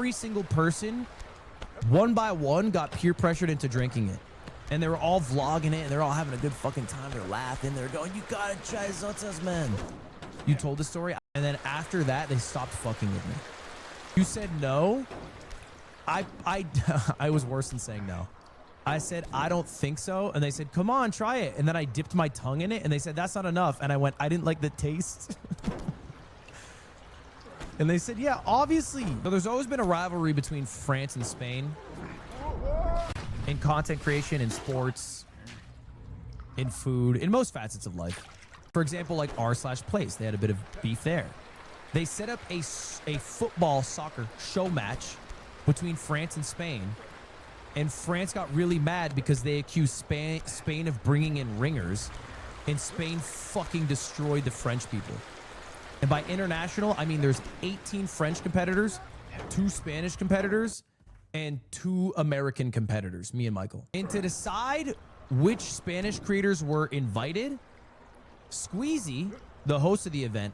every single person, one by one, got peer pressured into drinking it. And they were all vlogging it, and they're all having a good fucking time. They're laughing. They're going, you gotta try Zotas, man. You told the story. And then after that, they stopped fucking with me. You said no. I was worse than saying no. I said, I don't think so. And they said, come on, try it. And then I dipped my tongue in it, and they said, that's not enough. And I went, I didn't like the taste. And they said, yeah, obviously. So there's always been a rivalry between France and Spain in content creation, in sports, in food, in most facets of life. For example, like r/place, they had a bit of beef there. They set up a football soccer show match between France and Spain. And France got really mad because they accused Spain of bringing in ringers. And Spain fucking destroyed the French people. And by international, I mean there's 18 French competitors, 2 Spanish competitors, and 2 American competitors, me and Michael. And to decide which Spanish creators were invited, Squeezy, the host of the event,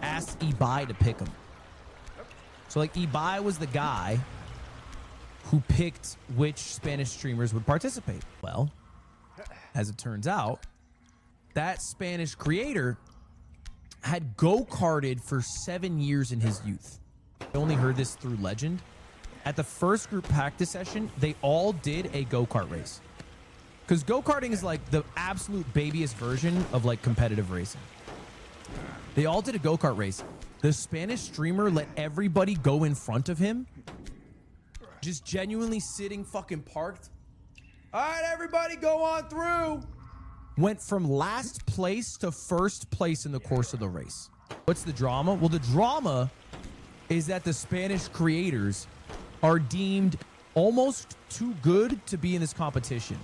asked Ibai to pick him. So like Ibai was the guy who picked which Spanish streamers would participate. Well, as it turns out, that Spanish creator had go-karted for 7 years in his youth. I only heard this through legend. At the first group practice session, they all did a go-kart race. Because go-karting is like the absolute babyest version of like competitive racing. They all did a go-kart race. The Spanish streamer let everybody go in front of him. Just genuinely sitting fucking parked. All right, everybody go on through. Went from last place to first place in the course of the race. What's the drama? Well, the drama is that the Spanish creators are deemed almost too good to be in this competition.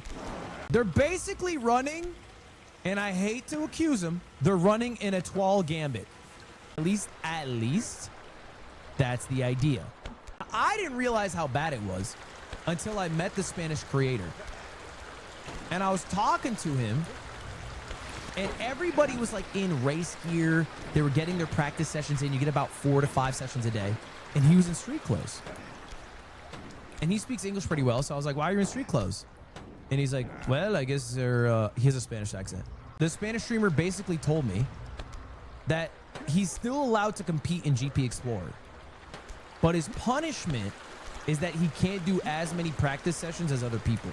They're basically running, and I hate to accuse them, they're running in a toile gambit. At least, that's the idea. I didn't realize how bad it was until I met the Spanish creator. And I was talking to him, and everybody was like in race gear. They were getting their practice sessions in. You get about 4 to 5 sessions a day. And he was in street clothes. And he speaks English pretty well, so I was like, why are you in street clothes? And he's like, well, I guess he has a Spanish accent. The Spanish streamer basically told me that he's still allowed to compete in GP Explorer. But his punishment is that he can't do as many practice sessions as other people.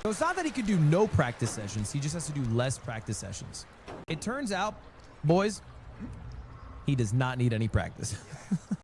So it's not that he could do no practice sessions. He just has to do less practice sessions. It turns out, boys, he does not need any practice.